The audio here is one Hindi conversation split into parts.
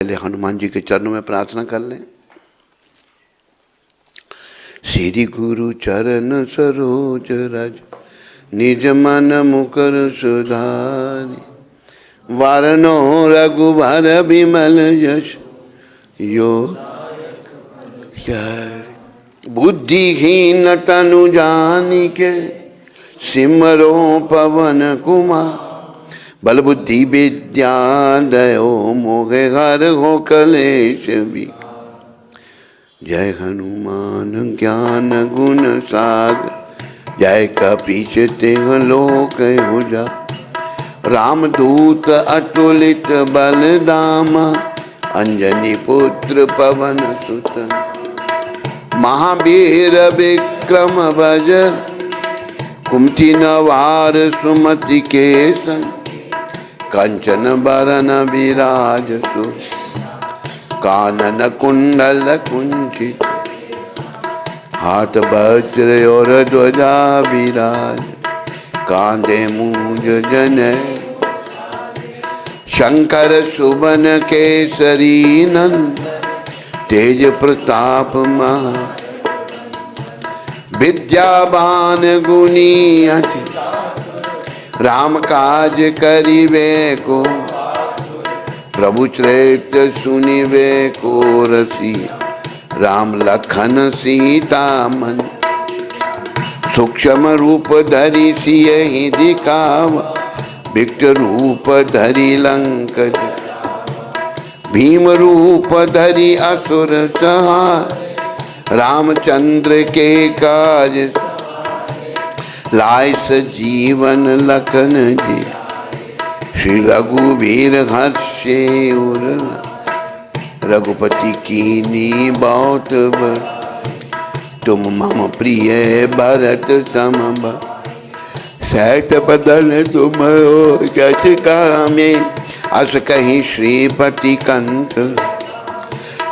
पहले हनुमान जी के चरणों में प्रार्थना कर लें। श्री गुरु चरण सरोज रज निज मन मुकर सुधारि, वारणो रघुबर विमल यश यो बुद्धिहीन तनु जानिके सिमरो पवन कुमार, बल बुद्धि विद्या दयो मोहे हर हो कलेश भी। जय हनुमान ज्ञान गुण सागर, जय कपीश तिह लोक उजा। रामदूत अतुलित बल धामा, अंजनी पुत्र पवन सुत। महावीर विक्रम बजर, कुमति नवार सुमति के संग। कंचन बरन विराज सु, कानन कुंडल कुंचित। हाथ वज्र और ध्वजा विराज, कांधे मूंज जने। शंकर सुवन केसरी नंद, तेज प्रताप महा। विद्यावान गुणी अति, राम काज करिबे को। प्रभु चरित्र सुनिबे को रसिया, राम लखन सीता मन। सूक्ष्म रूप धरि सियहि दिखावा, विकट रूप धरि लंक। भीम रूप धरि असुर संहार, रामचंद्र के काज। लाय सजीवन लखन जी, श्री रघुवीर हर्षे उर। रघुपति कीनी बहुत बड़, तुम मम प्रिय भरत सम भाई। सहत बदन तुम हो जस कामे, अस कहीं श्रीपति कंठ।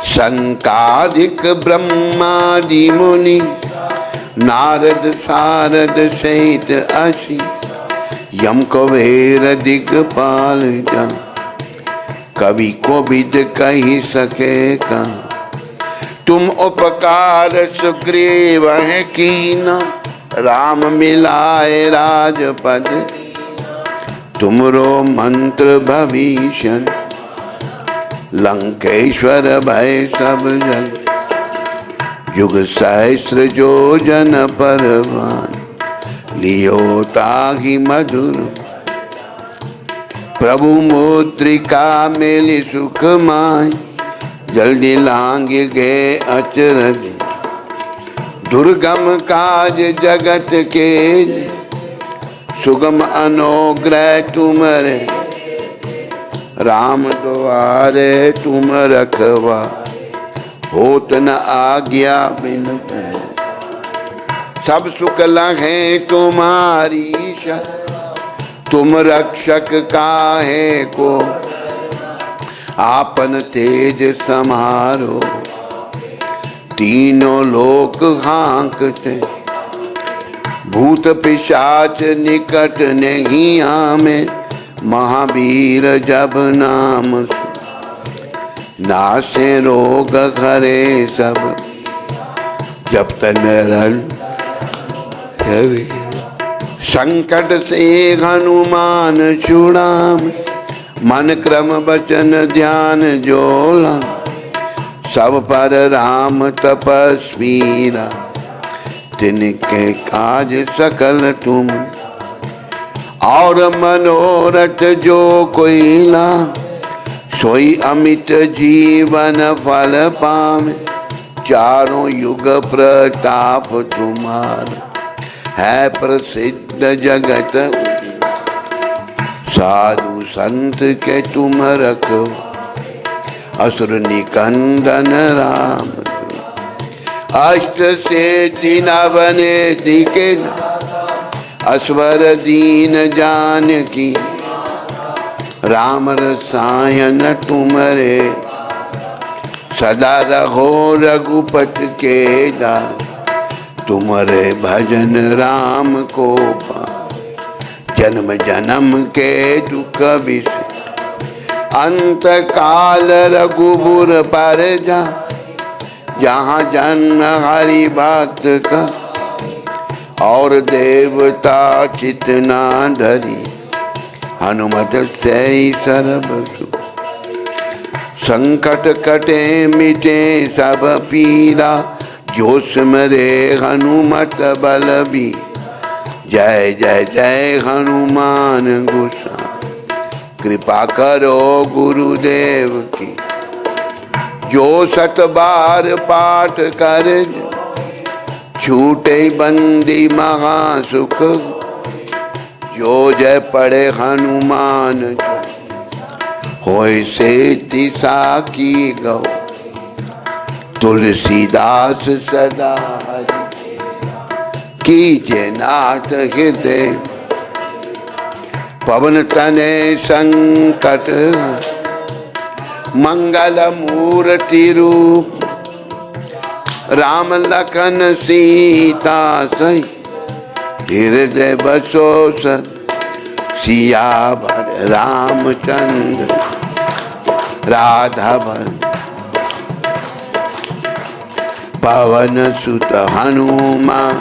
संकादिक ब्रह्मादि मुनि, नारद सारद सहित असी। यम कुबेर दिगपाल जा, कवि कोविद कही सके का। तुम उपकार सुग्रीव है कीना, राम मिलाए राजपद। तुमरो मंत्र भविष्य, लंकेश्वर भय सब जग। युग सहस्र जो जन पर भान, लियो ताहि मधुर। प्रभु मुद्रिका मेलि सुख माय, जल्दी लांग गए अचरज। दुर्गम काज जगत के, सुगम अनुग्रह तुमरे। राम द्वारे तुम रखवा, होत न आज्ञा बिन। सब सुख लहे तुम्हारी शरण, तुम रक्षक काहे को। आपन तेज समारो, तीनों लोक हाँकते। भूत पिशाच निकट नहीं आमे, महावीर जब नाम। नासे रोग हरे सब, जब तन रन। संकट से हनुमान छुड़ाम, मन क्रम वचन ध्यान जोला। सब पर राम तपस्वीरा, तिनके काज सकल तुम। और मनोरथ जो कोइला, सोई अमित जीवन फल पावे। चारों युग प्रताप तुम्हारा, है प्रसिद्ध जगत। साधु संत के तुम रखो, असुर निकंदन राम। अष्ट सिद्धि नवने दिके, अस्वर दीन जानकी। राम रसायन तुमरे, सदा रहो रघुपति के दास। तुम्हारे भजन राम को पा, जन्म जन्म के दुख विष। अंत काल रघुपुर पर जा, जहाँ जन्म हरि भक्त का, और देवता चितना धरी, हनुमत से सर्व सुख। संकट कटे मिटे सब पीरा, जो सिमरे हनुमत बलबी। जय जय जय हनुमान गोसाई, कृपा करो गुरुदेव की। जो 100 बार पाठ कर, छूटे बंदी महासुख। जो जय पढ़े हनुमान, होय से दिशा की गौ। तुलसीदास सदा हरि, कीजे नाथ हृदय। पवन तने संकट, मंगल मूर्ति रूप। राम लखन सीता सही, हृदय बसो सत। सियावर रामचंद्र, राधावर। पवन सुत हनुमान,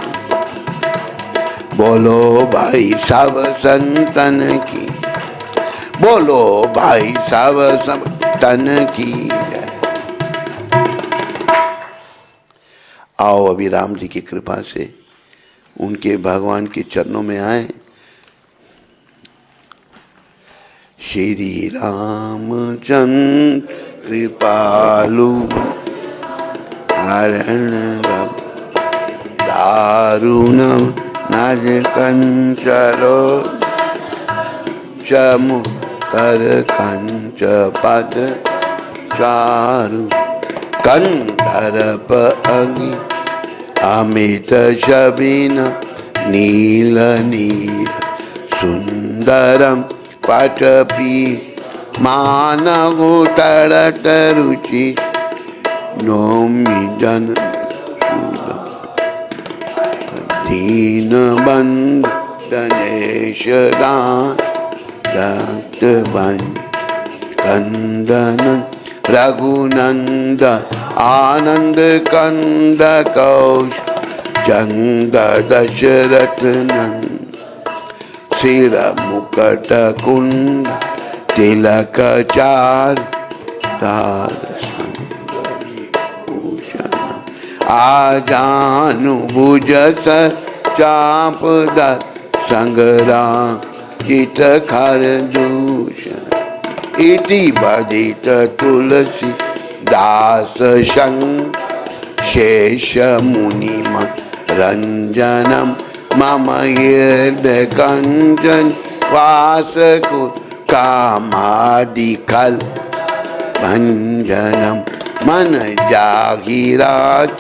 बोलो भाई सब संतन की। बोलो भाई सब संतन की जय। आओ अभी राम जी की कृपा से उनके भगवान के चरणों में आए। श्री रामचंद्र कृपालु, हरण दारुण नाज कंचलो। चमु कर कंच पद चारु, कंधरप अग्नि अमित शबिन। नील नील सुंदरम पटपी, मानहु तड़त रुचि। नौमि जन दीन बंधु गणेश दान। भक्त बन कंदन रघुनंद, आनंद कंद कौश। चंद दशरथ नंद, सिर मुकट कुंड। तिलक चार तार, आजानु भुज चाप दर। संग्राम चित खर दूषण। इति बदित तुलसी दास संग। शेष मुनि रंजनम, मम हृदय कंचन वास। कामादिकल भंजनम, मन जाहिराज।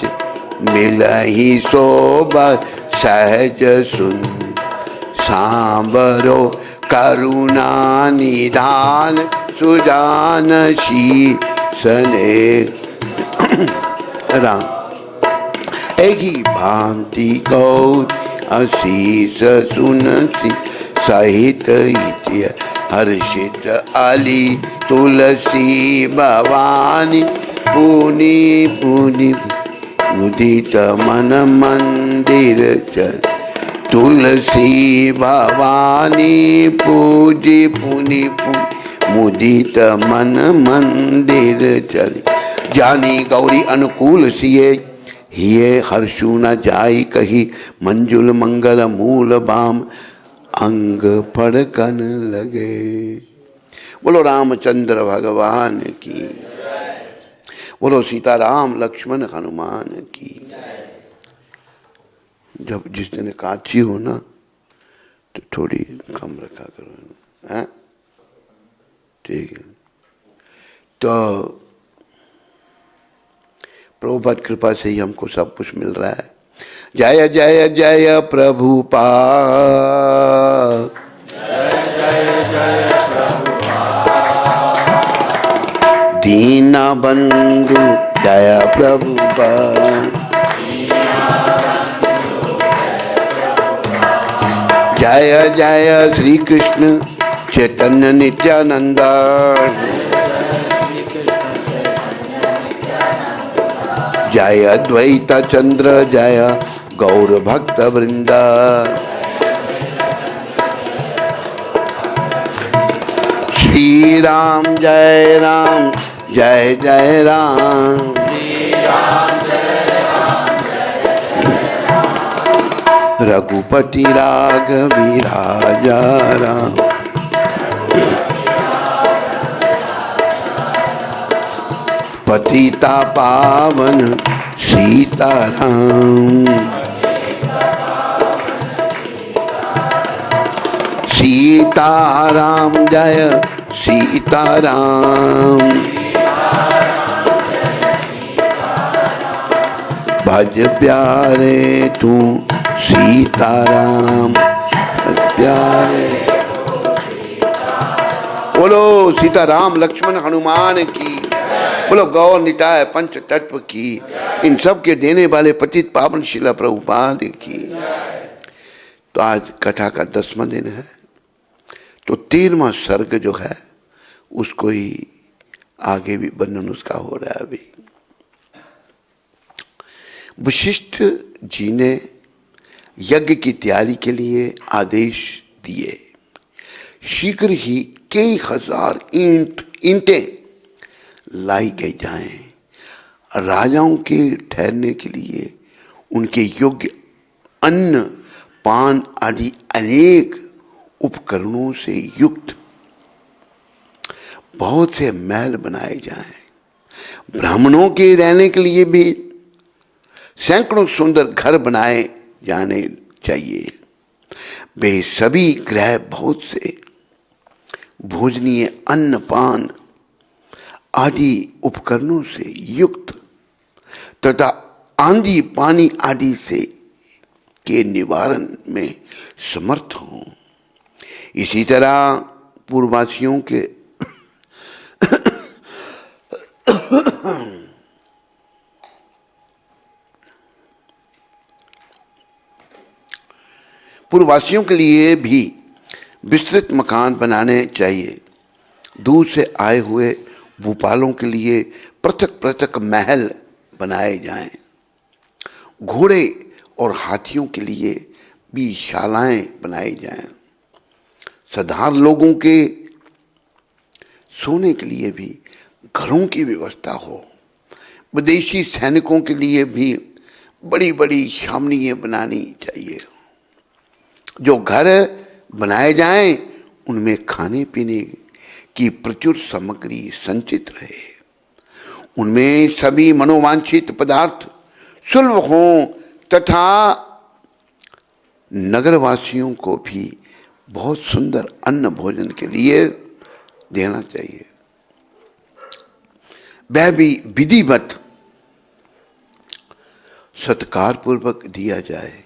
मिलहि सोबर सहज सुन। सांबरो करुणा निधान, सुजान शीसने। राम एहि भांति गौर अशीष सुनसी। सहित हित्य हर्षित अली, तुलसी भवानी। पुनि पुनि मुदित मन मंदिर चल। तुलसी भवानी पूजी, पुनि पुनि मुदित मन मंदिर चल। जानी गौरी अनुकूल सिए, हिये हर्षु न जाई कही। मंजुल मंगल मूल बाम, अंग फड़कन लगे। बोलो रामचंद्र भगवान की। बोलो सीताराम लक्ष्मण हनुमान की। जब जिस दिन काची हो ना, तो थोड़ी कम रखा करो, हैं? ठीक है। तो प्रभुपाद कृपा से ही हमको सब कुछ मिल रहा है। जय जय जय प्रभुपाद, जय जय जय प्रभुपाद। दीना बंधु जय प्रभुपाद। जय जय श्री कृष्ण चैतन्य नित्यानंद। जय अद्वैत चंद्र जय गौर भक्त वृंदा। श्री राम जय राम जय जय राम। रघुपति राघवी राजा राम। पतिता पावन सीताराम। सीताराम जय सीताराम। भज प्यारे तू सीताराम प्यारे। बोलो सीताराम लक्ष्मण हनुमान की। बोलो गौर निताय पंच तत्व की। इन सब के देने वाले पतित पावन शिला प्रभुपाद की। तो आज कथा का 10वां दिन है, तो 13वां सर्ग जो है उसको ही आगे भी वर्णन उसका हो रहा है। अभी वशिष्ठ जी ने यज्ञ की तैयारी के लिए आदेश दिए। शीघ्र ही कई हजार ईंटें लाई गई जाएं। राजाओं के ठहरने के लिए उनके योग्य अन्न पान आदि अनेक उपकरणों से युक्त बहुत से महल बनाए जाएं। ब्राह्मणों के रहने के लिए भी सैकड़ों सुंदर घर बनाए जाने चाहिए। वे सभी गृह बहुत से भोजनीय अन्न पान आदि उपकरणों से युक्त तथा आंधी पानी आदि से के निवारण में समर्थ हों। इसी तरह पूर्ववासियों के पूर्ववासियों के लिए भी विस्तृत मकान बनाने चाहिए। दूर से आए हुए भूपालों के लिए पृथक पृथक महल बनाए जाएं। घोड़े और हाथियों के लिए भी शालाएं बनाई जाएं। साधारण लोगों के सोने के लिए भी घरों की व्यवस्था हो। विदेशी सैनिकों के लिए भी बड़ी बड़ी छावनियां बनानी चाहिए। जो घर बनाए जाएं उनमें खाने पीने की प्रचुर सामग्री संचित रहे। उनमें सभी मनोवांछित पदार्थ सुलभ हों तथा नगरवासियों को भी बहुत सुंदर अन्न भोजन के लिए देना चाहिए। वह भी विधिवत सत्कार पूर्वक दिया जाए,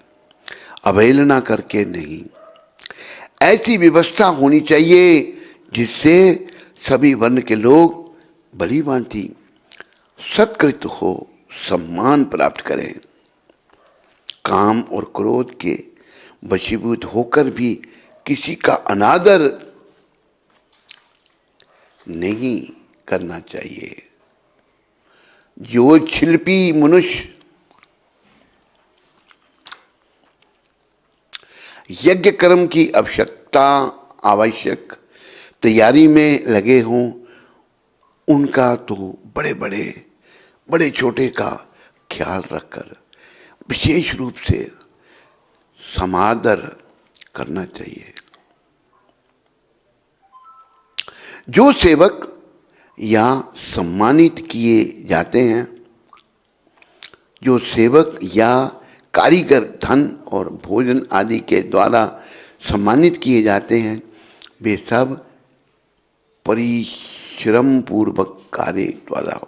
अवहेलना करके नहीं। ऐसी व्यवस्था होनी चाहिए जिससे सभी वर्ण के लोग भली भांति सत्कृत हो सम्मान प्राप्त करें। काम और क्रोध के वशीभूत होकर भी किसी का अनादर नहीं करना चाहिए। जो शिल्पी मनुष्य यज्ञ कर्म की आवश्यक तैयारी में लगे हों उनका तो बड़े छोटे का ख्याल रखकर विशेष रूप से समादर करना चाहिए। जो सेवक या सम्मानित किए जाते हैं, जो सेवक या कारीगर धन और भोजन आदि के द्वारा सम्मानित किए जाते हैं, वे सब परिश्रम पूर्वक कार्य द्वारा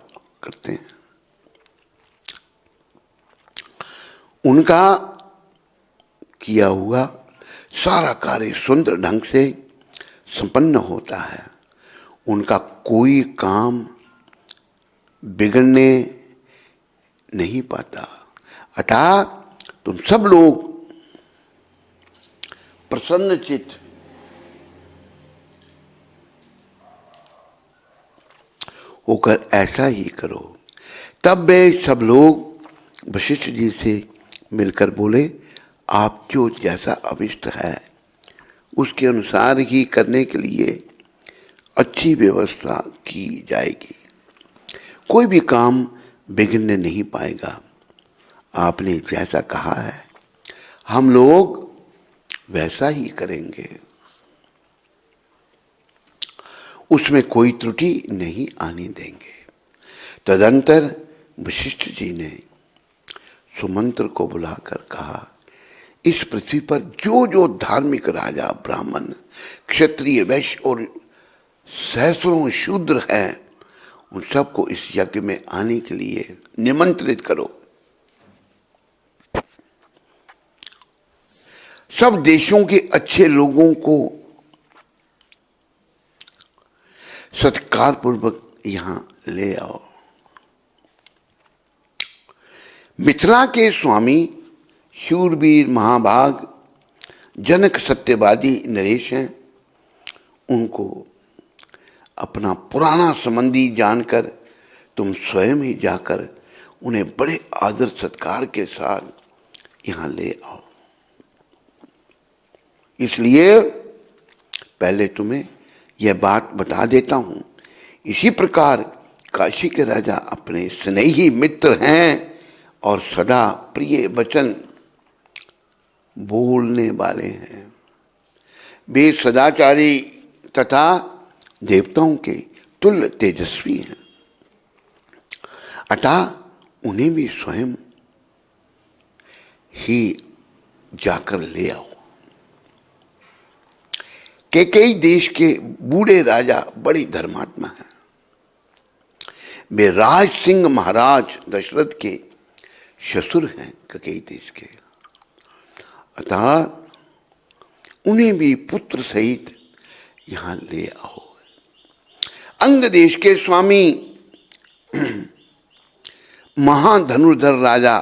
करते हैं। उनका किया हुआ सारा कार्य सुंदर ढंग से संपन्न होता है। उनका कोई काम बिगड़ने नहीं पाता। अतः तुम सब लोग प्रसन्नचित्त होकर ऐसा ही करो, तब वे सब लोग वशिष्ठ जी से मिलकर बोले, आप जो जैसा अभिष्ट है उसके अनुसार ही करने के लिए अच्छी व्यवस्था की जाएगी। कोई भी काम बिगड़ने नहीं पाएगा। आपने जैसा कहा है हम लोग वैसा ही करेंगे, उसमें कोई त्रुटि नहीं आने देंगे। तदंतर वशिष्ठ जी ने सुमंत्र को बुलाकर कहा, इस पृथ्वी पर जो जो धार्मिक राजा, ब्राह्मण, क्षत्रिय, वैश्य और सहस्रों शूद्र हैं उन सबको इस यज्ञ में आने के लिए निमंत्रित करो। सब देशों के अच्छे लोगों को सत्कार पूर्वक यहां ले आओ। मिथिला के स्वामी शूरवीर महाभाग जनक सत्यवादी नरेश हैं। उनको अपना पुराना संबंधी जानकर तुम स्वयं ही जाकर उन्हें बड़े आदर सत्कार के साथ यहां ले आओ। इसलिए पहले तुम्हें यह बात बता देता हूं, इसी प्रकार काशी के राजा अपने स्नेही मित्र हैं और सदा प्रिय वचन बोलने वाले हैं। वे सदाचारी तथा देवताओं के तुल्य तेजस्वी हैं। अतः उन्हें भी स्वयं ही जाकर ले आओ। कैकेयी देश के बूढ़े राजा बड़े धर्मात्मा हैं। वे राज सिंह महाराज दशरथ के ससुर हैं कैकेयी देश के। अतः उन्हें भी पुत्र सहित यहां ले आओ। अंग देश के स्वामी महाधनुर्धर राजा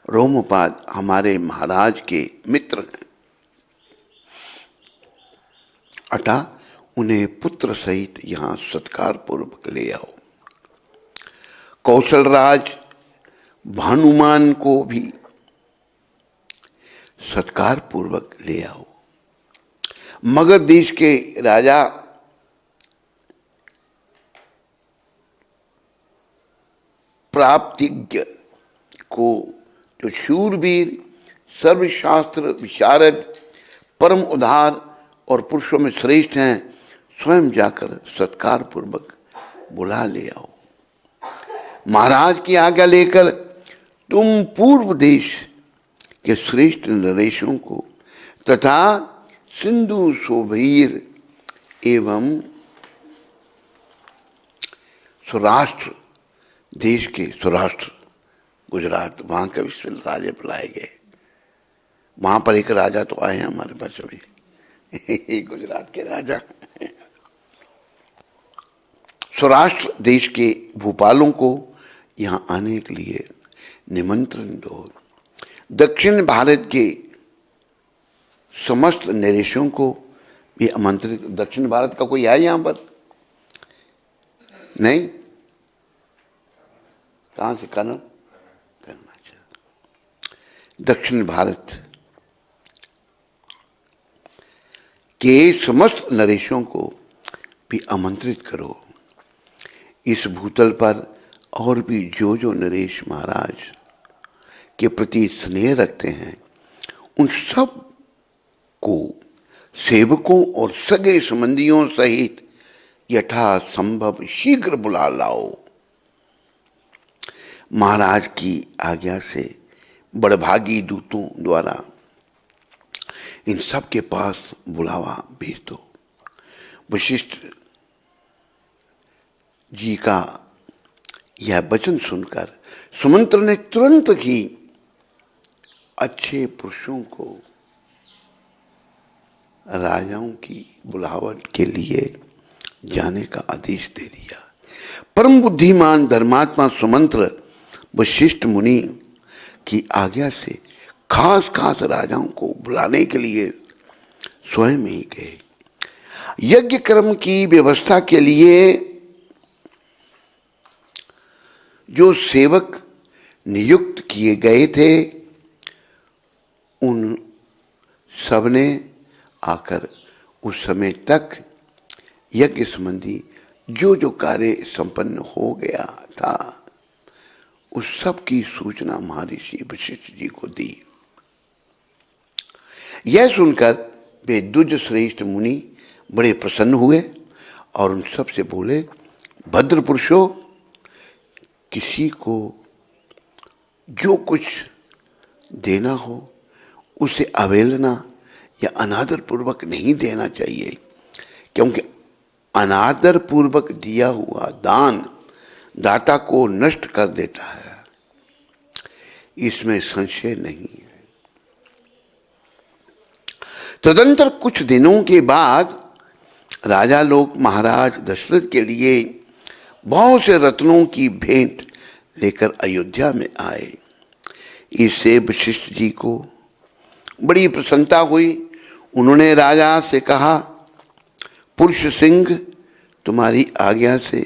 रोमपाद हमारे महाराज के मित्र हैं। अतः उन्हें पुत्र सहित यहां सत्कार पूर्वक ले आओ। कौशल राज भानुमान को भी सत्कार पूर्वक ले आओ। मगध देश के राजा प्राप्तिज्ञ को, जो शूरवीर, सर्वशास्त्र विशारद, परम उदार और पुरुषों में श्रेष्ठ हैं, स्वयं जाकर सत्कार पूर्वक बुला ले आओ। महाराज की आज्ञा लेकर तुम पूर्व देश के श्रेष्ठ नरेशों को तथा सिंधु सोभीर एवं सौराष्ट्र देश के, सौराष्ट्र गुजरात, वहां के विश्व राजे बुलाए गए। वहां पर एक राजा तो आए हैं हमारे पास अभी गुजरात के राजा। सौराष्ट्र देश के भूपालों को यहां आने के लिए निमंत्रण दो। दक्षिण भारत के समस्त नरेशों को भी आमंत्रित। दक्षिण भारत का कोई है यहां पर? नहीं? कहां से? कन्नड़? दक्षिण भारत के समस्त नरेशों को भी आमंत्रित करो। इस भूतल पर और भी जो जो नरेश महाराज के प्रति स्नेह रखते हैं उन सब को सेवकों और सगे संबंधियों सहित यथासंभव शीघ्र बुला लाओ। महाराज की आज्ञा से बड़भागी दूतों द्वारा इन सब के पास बुलावा भेज दो। वशिष्ठ जी का यह वचन सुनकर सुमंत्र ने तुरंत ही अच्छे पुरुषों को राजाओं की बुलावट के लिए जाने का आदेश दे दिया। परम बुद्धिमान धर्मात्मा सुमंत्र वशिष्ठ मुनि की आज्ञा से खास खास राजाओं को बुलाने के लिए स्वयं ही गए। यज्ञ कर्म की व्यवस्था के लिए जो सेवक नियुक्त किए गए थे उन सब ने आकर उस समय तक यज्ञ संबंधी जो जो कार्य संपन्न हो गया था उस सब की सूचना महर्षि वशिष्ठ जी को दी। यह सुनकर वे द्विज श्रेष्ठ मुनि बड़े प्रसन्न हुए और उन सब से बोले, भद्र पुरुषों, किसी को जो कुछ देना हो उसे अवहेलना या अनादर पूर्वक नहीं देना चाहिए, क्योंकि अनादर पूर्वक दिया हुआ दान दाता को नष्ट कर देता है, इसमें संशय नहीं है। तदंतर कुछ दिनों के बाद राजा लोग महाराज दशरथ के लिए बहुत से रत्नों की भेंट लेकर अयोध्या में आए। इससे वशिष्ठ जी को बड़ी प्रसन्नता हुई। उन्होंने राजा से कहा, पुरुष सिंह, तुम्हारी आज्ञा से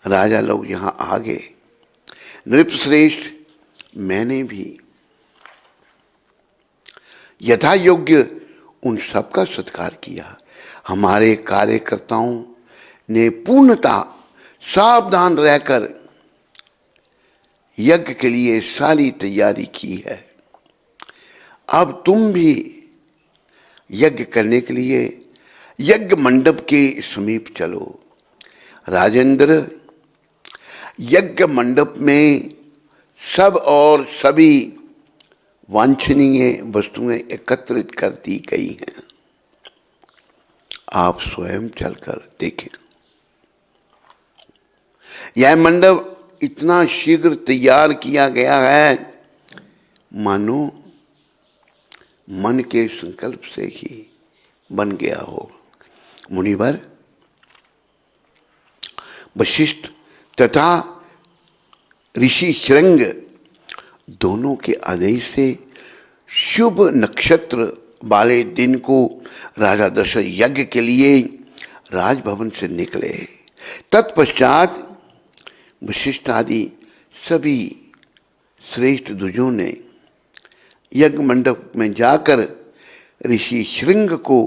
राजा लोग यहाँ आ गए। नृपश्रेष्ठ, मैंने भी यथा योग्य उन सबका सत्कार किया। हमारे कार्यकर्ताओं ने पूर्णतः सावधान रहकर यज्ञ के लिए सारी तैयारी की है। अब तुम भी यज्ञ करने के लिए यज्ञ मंडप के समीप चलो। राजेंद्र, यज्ञ मंडप में सब और सभी वांछनीय वस्तुएं एकत्रित कर दी गई हैं, आप स्वयं चलकर देखें। यह मंडप इतना शीघ्र तैयार किया गया है मानो मन के संकल्प से ही बन गया हो। मुनिवर, वशिष्ठ तथा ऋषि श्रृंग दोनों के आदेश से शुभ नक्षत्र वाले दिन को राजा दशरथ यज्ञ के लिए राजभवन से निकले। तत्पश्चात वशिष्ठ आदि सभी श्रेष्ठ द्विजों ने यज्ञ मंडप में जाकर ऋषि श्रृंग को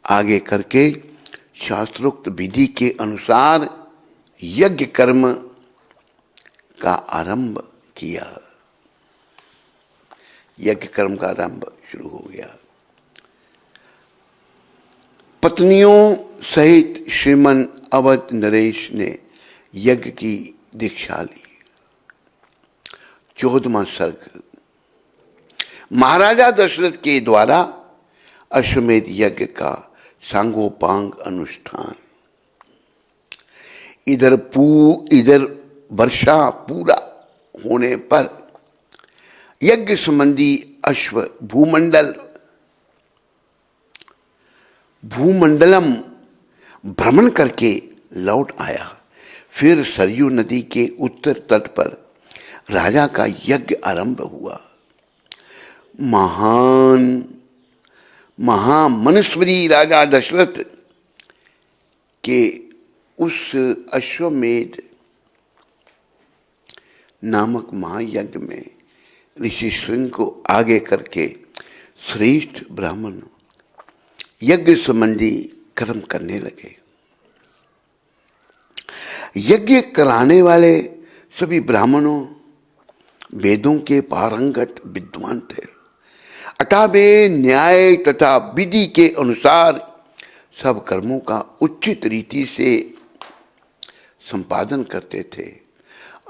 आगे करके शास्त्रोक्त विधि के अनुसार यज्ञ कर्म का आरंभ किया। यज्ञ कर्म का आरंभ शुरू हो गया। पत्नियों सहित श्रीमन अवध नरेश ने यज्ञ की दीक्षा ली। 14वां सर्ग। महाराजा दशरथ के द्वारा अश्वमेध यज्ञ का सांगोपांग अनुष्ठान। इधर वर्षा पूरा होने पर यज्ञ संबंधी अश्व भूमंडलम भ्रमण करके लौट आया। फिर सरयू नदी के उत्तर तट पर राजा का यज्ञ आरंभ हुआ। महामनस्वी राजा दशरथ के उस अश्वमेध नामक महायज्ञ में ऋषि श्रृंग को आगे करके श्रेष्ठ ब्राह्मण यज्ञ संबंधी कर्म करने लगे। यज्ञ कराने वाले सभी ब्राह्मणों वेदों के पारंगत विद्वान थे, अतः वे न्याय तथा विधि के अनुसार सब कर्मों का उचित रीति से संपादन करते थे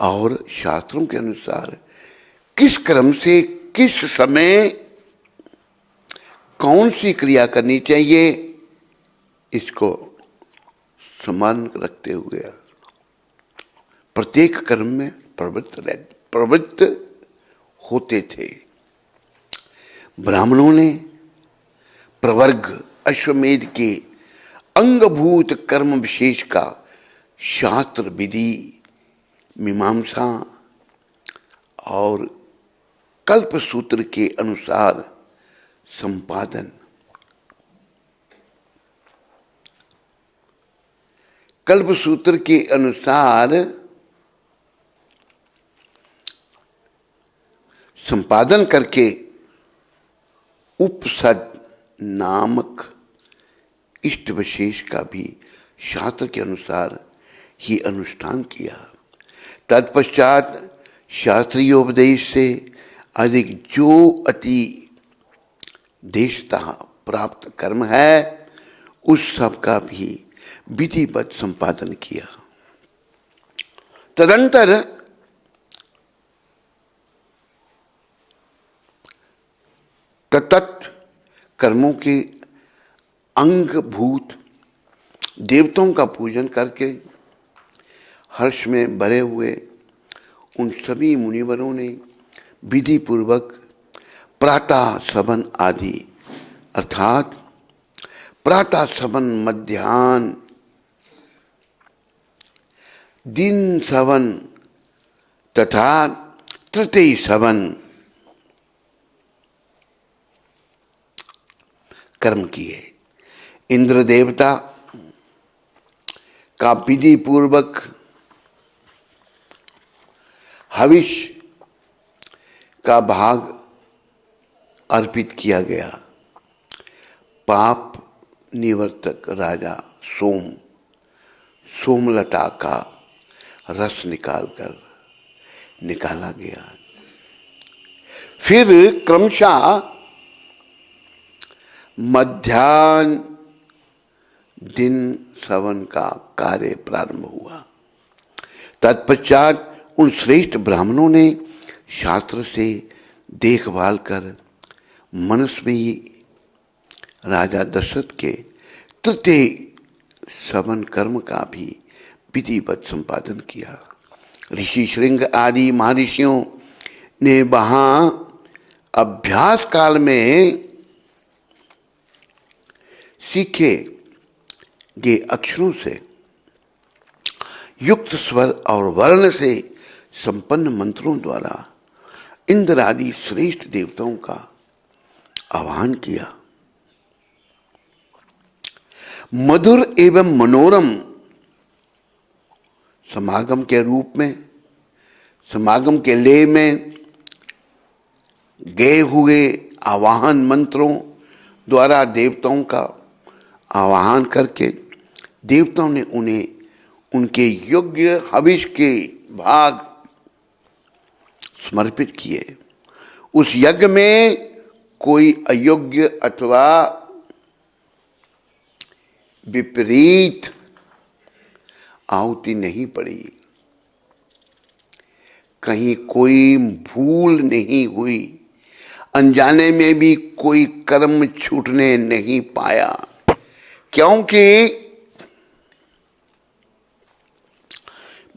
और शास्त्रों के अनुसार किस क्रम से किस समय कौन सी क्रिया करनी चाहिए इसको समान रखते हुए प्रत्येक कर्म में प्रवृत्त होते थे। ब्राह्मणों ने प्रवर्ग अश्वमेध के अंगभूत कर्म विशेष का शास्त्र विधि मीमांसा और कल्प सूत्र के अनुसार संपादन, कल्प सूत्र के अनुसार संपादन करके उपसद नामक इष्ट विशेष का भी शास्त्र के अनुसार ही अनुष्ठान किया। तत्पश्चात शास्त्रीय उपदेश से अधिक जो अति देशतः प्राप्त कर्म है उस सब का भी विधिवत संपादन किया। तदंतर तत्त कर्मों के अंगभूत देवताओं का पूजन करके हर्ष में भरे हुए उन सभी मुनिवरों ने विधि पूर्वक प्रातः सवन आदि अर्थात प्रातः सवन, मध्याह्न, दिन सवन तथा तृतीय सवन कर्म किए। इंद्र देवता का विधि पूर्वक हविष का भाग अर्पित किया गया। पाप निवर्तक राजा सोमलता का रस निकाला गया। फिर क्रमशः मध्याह्न दिन सवन का कार्य प्रारंभ हुआ। तत्पश्चात उन श्रेष्ठ ब्राह्मणों ने शास्त्र से देखभाल कर मनस्वी राजा दशरथ के तृतीय सवन कर्म का भी विधिवत संपादन किया। ऋषि श्रृंग आदि महर्षियों ने वहां अभ्यास काल में सीखे गए अक्षरों से युक्त स्वर और वर्ण से संपन्न मंत्रों द्वारा इंद्र आदि श्रेष्ठ देवताओं का आह्वान किया। मधुर एवं मनोरम समागम के रूप में, समागम के लय में गए हुए आवाहन मंत्रों द्वारा देवताओं का आवाहन करके देवताओं ने उन्हें उनके योग्य हविष के भाग समर्पित किए। उस यज्ञ में कोई अयोग्य अथवा विपरीत आहुति नहीं पड़ी, कहीं कोई भूल नहीं हुई, अनजाने में भी कोई कर्म छूटने नहीं पाया, क्योंकि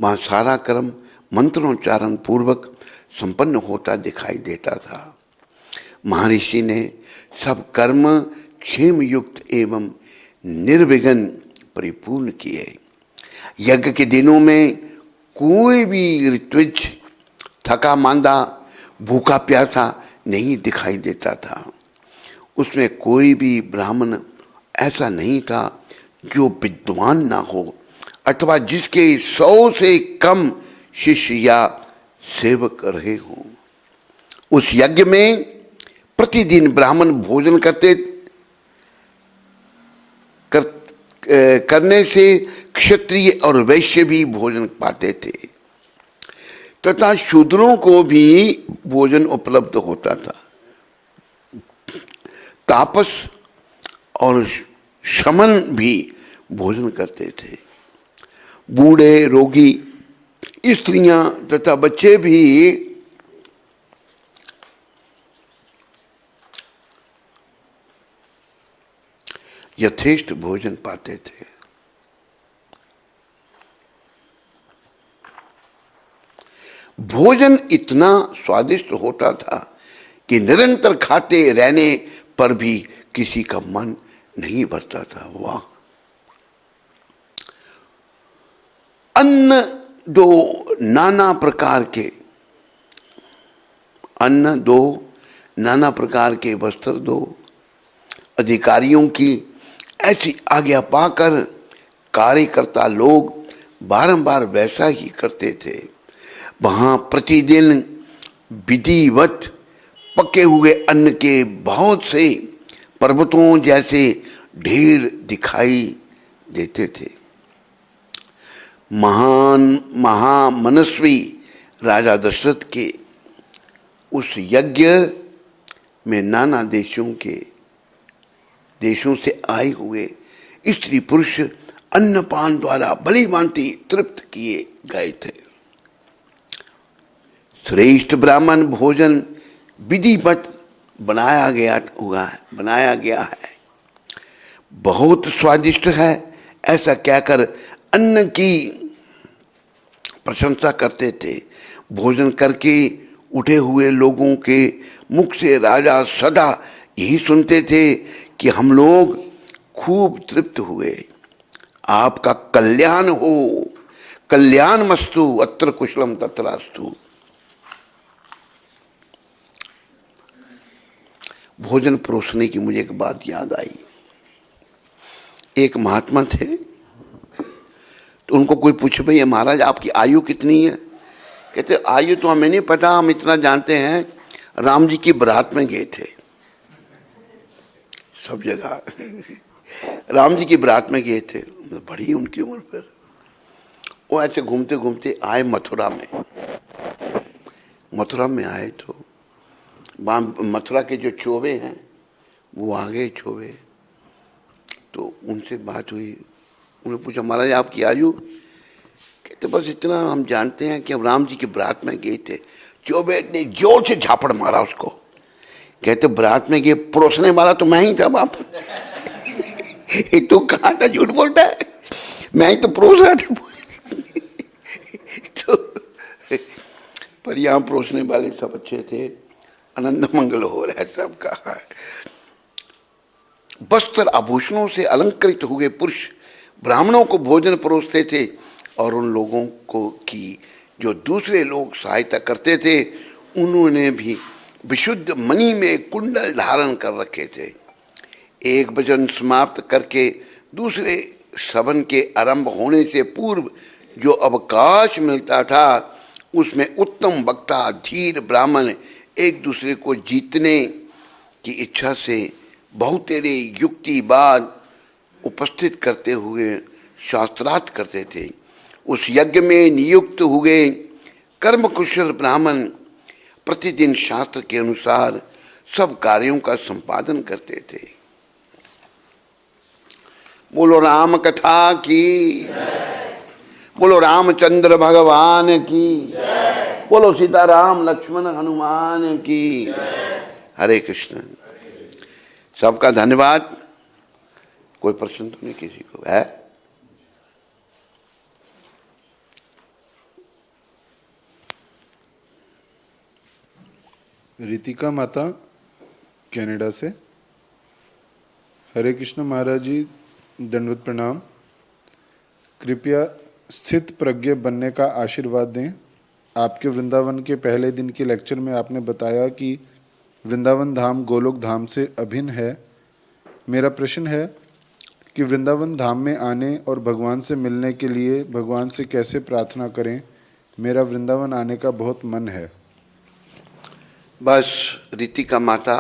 वहां सारा कर्म मंत्रोच्चारण पूर्वक संपन्न होता दिखाई देता था। महर्षि ने सब कर्म क्षेम युक्त एवं निर्विघ्न परिपूर्ण किए। यज्ञ के दिनों में कोई भी ऋत्विज थका मांदा, भूखा प्यासा नहीं दिखाई देता था। उसमें कोई भी ब्राह्मण ऐसा नहीं था जो विद्वान ना हो अथवा जिसके 100 से कम शिष्य या सेवक रहे हों। उस यज्ञ में प्रतिदिन ब्राह्मण भोजन करने से क्षत्रिय और वैश्य भी भोजन पाते थे तथा शूद्रों को भी भोजन उपलब्ध होता था। तापस और शमन भी भोजन करते थे। बूढ़े, रोगी, स्त्रियां तथा बच्चे भी यथेष्ट भोजन पाते थे। भोजन इतना स्वादिष्ट होता था कि निरंतर खाते रहने पर भी किसी का मन नहीं भरता था। वाह! अन्न दो, नाना प्रकार के वस्त्र दो। अधिकारियों की ऐसी आज्ञा पाकर कार्यकर्ता लोग बारंबार वैसा ही करते थे। वहां प्रतिदिन विधिवत पके हुए अन्न के बहुत से पर्वतों जैसे ढेर दिखाई देते थे। महान महामनस्वी राजा दशरथ के उस यज्ञ में नाना देशों से आए हुए स्त्री पुरुष अन्नपान द्वारा भली भांति तृप्त किए गए थे। श्रेष्ठ ब्राह्मण भोजन विधिवत बनाया गया है, बहुत स्वादिष्ट है, ऐसा कहकर अन्न की प्रशंसा करते थे। भोजन करके उठे हुए लोगों के मुख से राजा सदा यही सुनते थे कि हम लोग खूब तृप्त हुए, आपका कल्याण हो, कल्याण मस्तु, अत्र कुशलम तत्रास्तु। भोजन परोसने की मुझे एक बात याद आई। एक महात्मा थे, तो उनको कोई पूछे, भैया महाराज आपकी आयु कितनी है? कहते आयु तो हमें नहीं पता, हम इतना जानते हैं राम जी की बारात में गए थे। सब जगह राम जी की बारात में गए थे, बड़ी उनकी उम्र पर। वो ऐसे घूमते घूमते आए मथुरा में आए तो वहाँ मथुरा के जो चोवे हैं वो आ गए चोवे, तो उनसे बात हुई। उन्होंने पूछा महाराज आपकी आयु? कहते बस इतना हम जानते हैं कि हम राम जी की बारात में गए थे। चोबे ने जोर से झापड़ मारा उसको। कहते बारात में गए, परोसने वाला तो मैं ही था वहां पर। तो कहाँ था, झूठ बोलता है, मैं ही तो परोस रहा था। तो पर यहाँ परोसने वाले सब अच्छे थे, आनंद मंगल हो रहा है सबका। वस्त्र आभूषणों से अलंकृत हुए पुरुष ब्राह्मणों को भोजन परोसते थे और उन लोगों को की जो दूसरे लोग सहायता करते थे, उन्होंने भी विशुद्ध मणि में कुंडल धारण कर रखे थे। एक वचन समाप्त करके दूसरे सवन के आरंभ होने से पूर्व जो अवकाश मिलता था, उसमें उत्तम वक्ता धीर ब्राह्मण एक दूसरे को जीतने की इच्छा से बहुतेरे युक्तिवाद उपस्थित करते हुए शास्त्रार्थ करते थे। उस यज्ञ में नियुक्त हुए कर्म कुशल ब्राह्मण प्रतिदिन शास्त्र के अनुसार सब कार्यों का संपादन करते थे। बोलो राम कथा की, बोलो रामचंद्र भगवान की, बोलो सीताराम लक्ष्मण हनुमान की। हरे कृष्ण। सबका धन्यवाद। कोई प्रश्न तो नहीं किसी को है? रितिका माता कनाडा से। हरे कृष्ण महाराज जी, दंडवत प्रणाम। कृपया स्थित प्रज्ञ बनने का आशीर्वाद दें। आपके वृंदावन के पहले दिन के लेक्चर में आपने बताया कि वृंदावन धाम गोलोक धाम से अभिन्न है। मेरा प्रश्न है कि वृंदावन धाम में आने और भगवान से मिलने के लिए भगवान से कैसे प्रार्थना करें? मेरा वृंदावन आने का बहुत मन है। बस रितिका माता,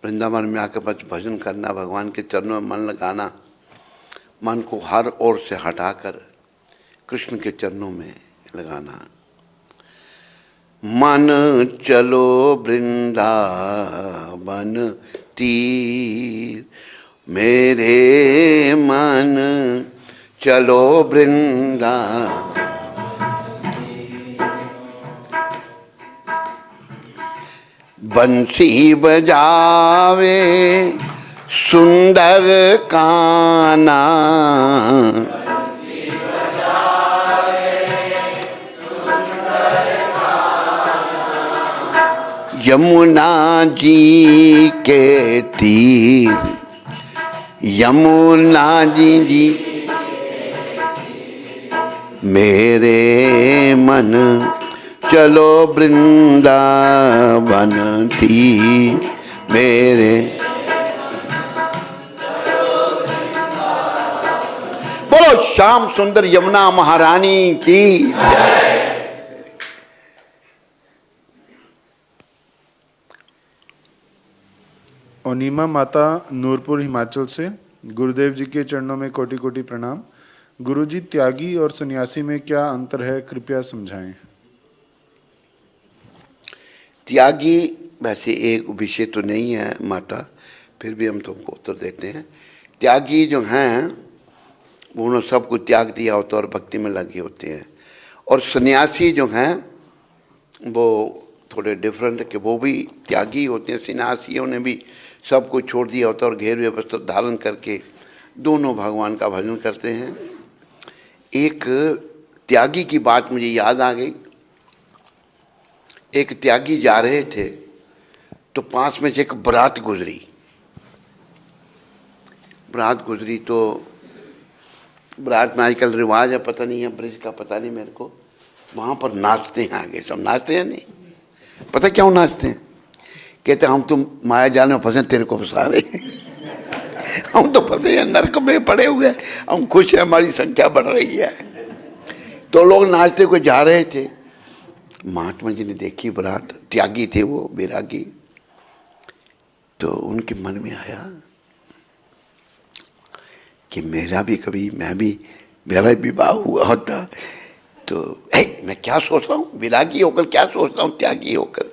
वृंदावन में आकर बस भजन करना, भगवान के चरणों में मन लगाना, मन को हर ओर से हटाकर कृष्ण के चरणों में लगाना। मन चलो वृंदावन तीर, मेरे मन चलो वृंदावन। बंसी बजावे सुंदर काना, यमुना जी के तीर, यमुना जी मेरे मन चलो वृंदावन थी मेरे। बोलो श्याम सुंदर यमुना महारानी की जय। ओनीमा माता नूरपुर हिमाचल से, गुरुदेव जी के चरणों में कोटि कोटि प्रणाम। गुरुजी, त्यागी और सन्यासी में क्या अंतर है, कृपया समझाएं। त्यागी वैसे एक विषय तो नहीं है माता, फिर भी हम तुमको उत्तर देते हैं। त्यागी जो हैं वो उन्होंने सब कुछ त्याग दिया होता और भक्ति में लगे होते हैं। और सन्यासी जो हैं वो थोड़े डिफरेंट है कि वो भी त्यागी होते हैं। सन्यासियों ने भी सब कुछ छोड़ दिया होता है और घेर वस्त्र धारण करके दोनों भगवान का भजन करते हैं। एक त्यागी की बात मुझे याद आ गई। एक त्यागी जा रहे थे तो पास में से एक बारात गुजरी। बारात गुजरी तो बारात में आजकल रिवाज है, पता नहीं है ब्रिज का, पता नहीं मेरे को। वहाँ पर नाचते हैं, आगे सब नाचते हैं। नहीं पता क्यों नाचते हैं? कहते हम तुम माया जाल में फंसे, तेरे को फंसा रहे हम तो फंसे हैं, नरक में पड़े हुए, हम खुश हैं, हमारी संख्या बढ़ रही है। तो लोग नाचते हुए जा रहे थे। महात्मा जी ने देखी बारात, त्यागी थे वो, बैरागी। तो उनके मन में आया कि मेरा भी कभी, मेरा विवाह हुआ होता तो मैं क्या सोच रहा हूँ, विरागी होकर क्या सोच रहा हूँ, त्यागी होकर।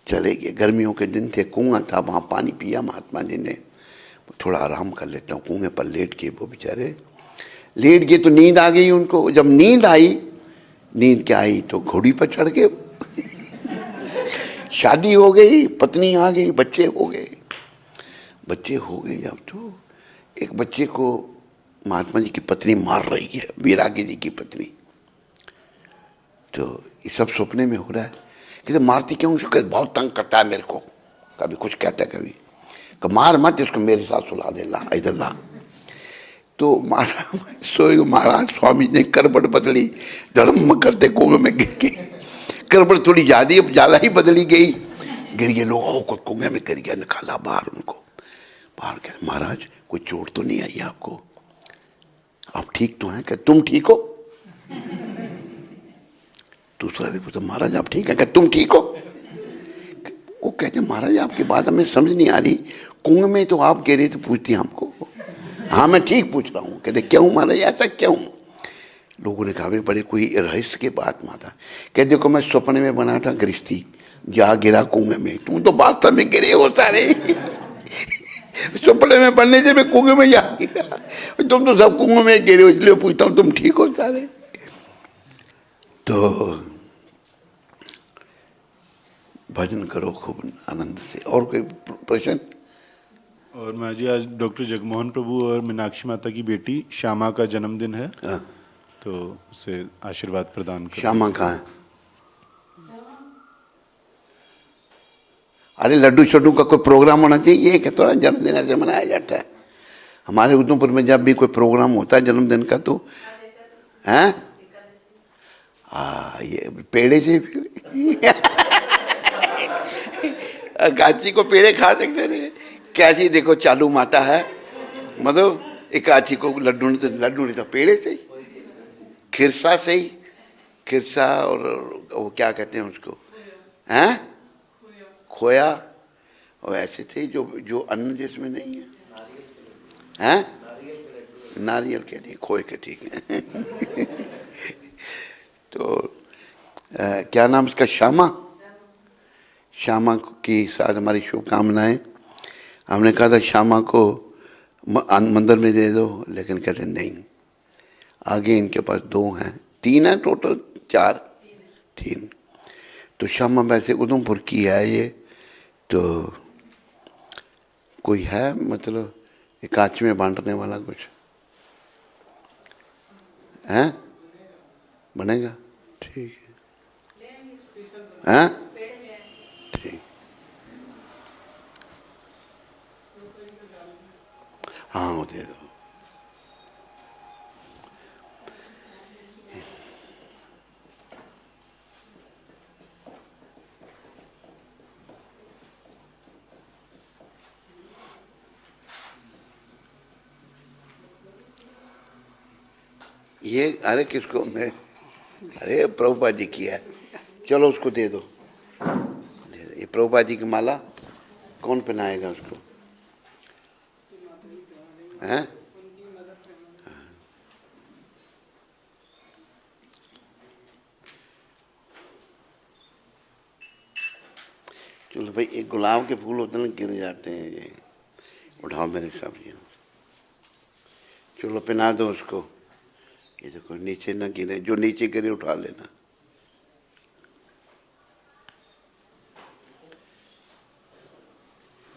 चले गए, गर्मियों के दिन थे, कुआं था, वहाँ पानी पिया महात्मा जी ने। थोड़ा आराम कर लेता हूँ, कुएं पर लेट गए वो बेचारे। लेट गए तो नींद आ गई उनको। जब नींद आई, नींद क्या आई तो घोड़ी पर चढ़ गए शादी हो गई, पत्नी आ गई, बच्चे हो गए। बच्चे हो गए जब तो एक बच्चे को महात्मा जी की पत्नी मार रही है, बैरागी जी की पत्नी। तो ये सब सपने में हो रहा है। कहते मारती क्यों? उसको बहुत तंग करता है मेरे को, कभी कुछ कहता है, कभी मार मत, इसको मेरे साथ सुला दे, ला इधर ला। तो महाराज स्वामी ने करबट बदली, धड़म करते कुएं में गिर गई। करबट थोड़ी ज्यादा ही बदली गई, गिर गए लोग को, कुएं में गिर गया। निकाला बाहर उनको, बाहर कह महाराज कोई चोट तो नहीं आई आपको? आप ठीक तो हैं? क्या तुम ठीक हो? दूसरा भी पूछा महाराज आप ठीक है? क्या तुम ठीक हो? वो कहते महाराज आपकी बात हमें समझ नहीं आ रही, कुएं में तो आप गिरे तो पूछती हमको। हाँ मैं ठीक पूछ रहा हूँ। कहते क्यों महाराज, ऐसा क्यों? लोगों ने कहा भाई बड़े कोई रहस्य की बात माता। कहते देखो मैं सपने में बना था गृहस्थी, जा गिरा कुएं में, तुम तो वास्तव में गिरे हो सारे सपने में बनने से मैं कुएं में जा गिरा, तुम तो सब कुएं में गिरे हो, इसलिए पूछता हूँ तुम ठीक हो सारे। तो भजन करो खूब आनंद से। और कोई प्रश्न? और माँ जी, आज डॉक्टर जगमोहन प्रभु और मीनाक्षी माता की बेटी श्यामा का जन्मदिन है। हाँ। तो उसे आशीर्वाद प्रदान करें। श्यामा कहाँ है? अरे लड्डू शड्डू का कोई प्रोग्राम होना चाहिए, ये क्या थोड़ा जन्मदिन ऐसे मनाया जाता है? हमारे उधमपुर में जब भी कोई प्रोग्राम होता है जन्मदिन का तो हैं ये पेड़े से फिर काची को पेड़े खा सकते थे। कैसी देखो चालू माता है, मतलब एक काची को लड्डू नहीं तो पेड़े से ही, खिरसा से ही, खिरसा और वो क्या कहते हैं उसको, हैं खोया, और ऐसे थे जो अन्न जिसमें नहीं है, हैं नारियल के नहीं, खोए के, ठीक है तो क्या नाम इसका? श्यामा। श्यामा की साथ हमारी शुभकामनाएं। हमने कहा था श्यामा को मंदिर में दे दो, लेकिन कहते नहीं, आगे इनके पास 2 हैं, 3 हैं टोटल, 4 3। तो श्यामा वैसे उधमपुर की है ये, तो कोई है मतलब कांच में बांटने वाला कुछ है? बनेगा, ठीक है, हैं ठीक। हाँ वो दे दो। ये अरे किसको? मैं अरे प्रभुपाद जी की है, चलो उसको दे दो। ये प्रभुपाद जी की माला कौन पहनाएगा उसको? हैं? चलो भाई, एक गुलाब के फूल होते हैं गिर जाते हैं, ये उठाओ मेरे सामने। चलो पहना दो उसको। ये देखो नीचे ना गिरे, जो नीचे गिरे उठा लेना।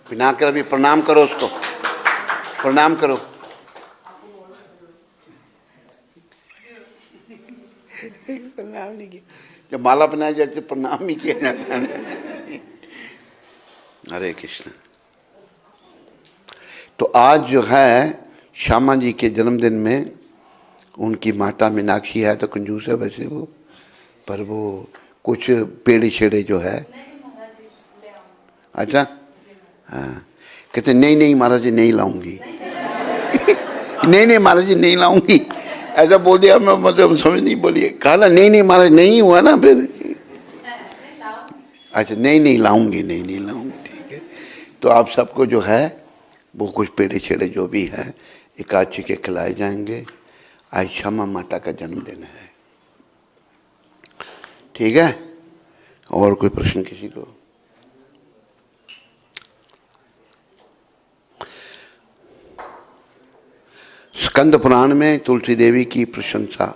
पहना कर अभी प्रणाम करो उसको, प्रणाम करो। प्रणाम नहीं किया, जब माला पहनाई जाती प्रणाम ही किया जाता है। हरे कृष्ण। तो आज जो है श्यामा जी के जन्मदिन में उनकी माता मीनाक्षी है, तो कंजूस है वैसे वो, पर वो कुछ पेड़े छेड़े जो है। अच्छा, हाँ, कहते नहीं नहीं महाराज जी नहीं लाऊंगी। नहीं नहीं महाराज जी नहीं लाऊंगी, ऐसा बोल दिया। मैं मतलब समझ नहीं बोलिए, कहा ना नहीं नहीं महाराज, नहीं हुआ ना फिर। अच्छा नहीं नहीं लाऊंगी, नहीं नहीं लाऊंगी, ठीक है। तो आप सबको जो है वो कुछ पेड़े छेड़े जो भी है एकादशी के खिलाए जाएंगे। आज श्यामा माता का जन्मदिन है, ठीक है। और कोई प्रश्न किसी को? स्कंद पुराण में तुलसी देवी की प्रशंसा